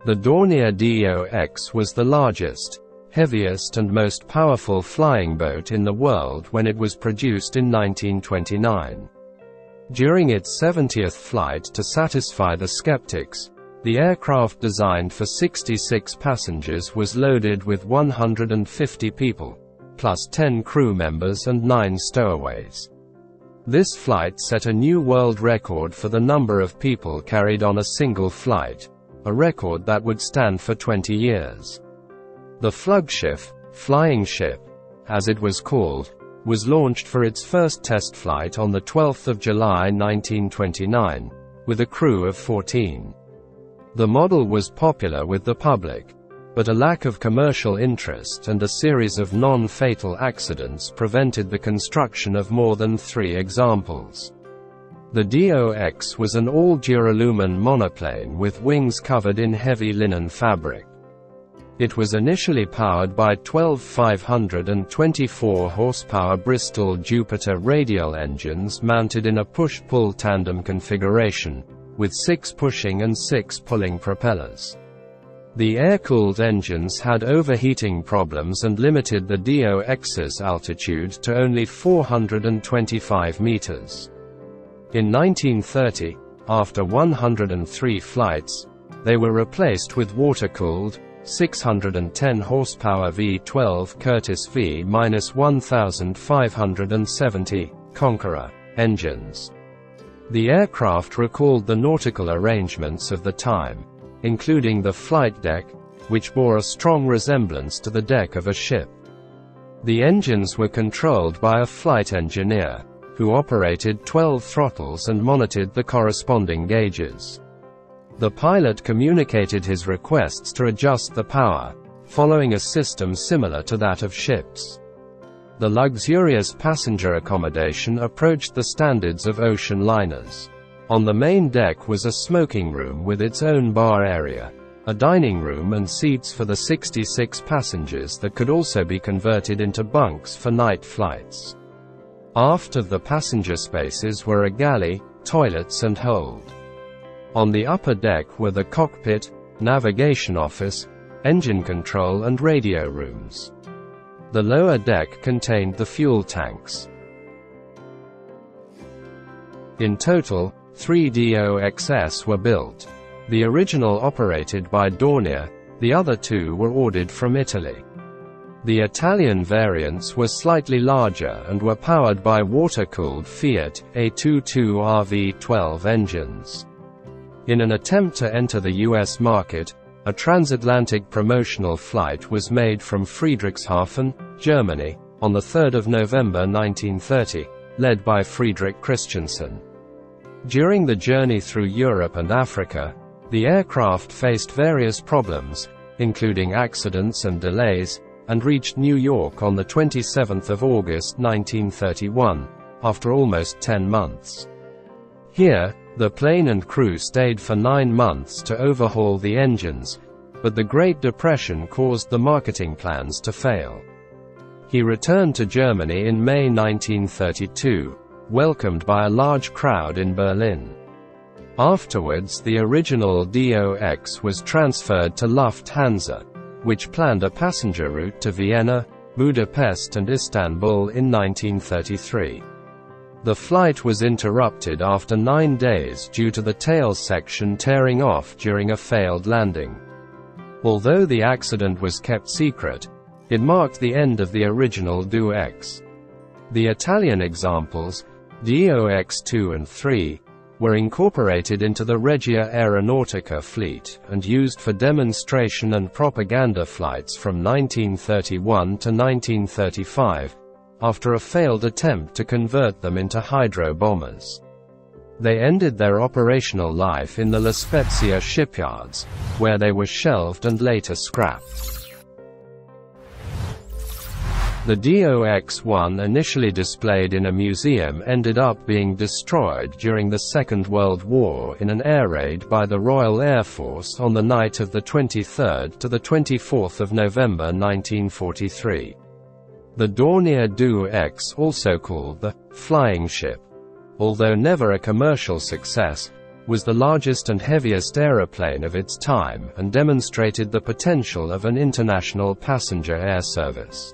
The Dornier Do X was the largest, heaviest and most powerful flying boat in the world when it was produced in 1929. During its 70th flight to satisfy the skeptics, the aircraft designed for 66 passengers was loaded with 150 people, plus 10 crew members and 9 stowaways. This flight set a new world record for the number of people carried on a single flight, a record that would stand for 20 years. The flagship, flying ship, as it was called, was launched for its first test flight on the 12th of July 1929, with a crew of 14. The model was popular with the public, but a lack of commercial interest and a series of non-fatal accidents prevented the construction of more than 3 examples. The Do X was an all-duralumin monoplane with wings covered in heavy linen fabric. It was initially powered by 12 524 horsepower Bristol Jupiter radial engines mounted in a push-pull tandem configuration, with 6 pushing and 6 pulling propellers. The air-cooled engines had overheating problems and limited the Do X's altitude to only 425 meters. In 1930, after 103 flights, they were replaced with water-cooled, 610 horsepower V12 Curtiss V-1570 Conqueror engines. The aircraft recalled the nautical arrangements of the time, including the flight deck, which bore a strong resemblance to the deck of a ship. The engines were controlled by a flight engineer, who operated 12 throttles and monitored the corresponding gauges. The pilot communicated his requests to adjust the power, following a system similar to that of ships. The luxurious passenger accommodation approached the standards of ocean liners. On the main deck was a smoking room with its own bar area, a dining room and seats for the 66 passengers that could also be converted into bunks for night flights. Aft of the passenger spaces were a galley, toilets and hold. On the upper deck were the cockpit, navigation office, engine control and radio rooms. The lower deck contained the fuel tanks. In total, 3 Do XS were built. The original operated by Dornier, the other 2 were ordered from Italy. The Italian variants were slightly larger and were powered by water-cooled Fiat A22RV12 engines. In an attempt to enter the US market, a transatlantic promotional flight was made from Friedrichshafen, Germany, on 3 November 1930, led by Friedrich Christiansen. During the journey through Europe and Africa, the aircraft faced various problems, including accidents and delays, and reached New York on 27 August 1931, after almost 10 months. Here, the plane and crew stayed for 9 months to overhaul the engines, but the Great Depression caused the marketing plans to fail. He returned to Germany in May 1932, welcomed by a large crowd in Berlin. Afterwards, the original Do X was transferred to Lufthansa, which planned a passenger route to Vienna, Budapest and Istanbul in 1933. The flight was interrupted after 9 days due to the tail section tearing off during a failed landing. Although the accident was kept secret, it marked the end of the original Do X. The Italian examples, Do X2 and 3, were incorporated into the Regia Aeronautica fleet, and used for demonstration and propaganda flights from 1931 to 1935, after a failed attempt to convert them into hydro bombers. They ended their operational life in the La Spezia shipyards, where they were shelved and later scrapped. The Do X1, initially displayed in a museum, ended up being destroyed during the Second World War in an air raid by the Royal Air Force on the night of the 23rd to the 24th of November 1943. The Dornier Do X, also called the flying ship, although never a commercial success, was the largest and heaviest aeroplane of its time, and demonstrated the potential of an international passenger air service.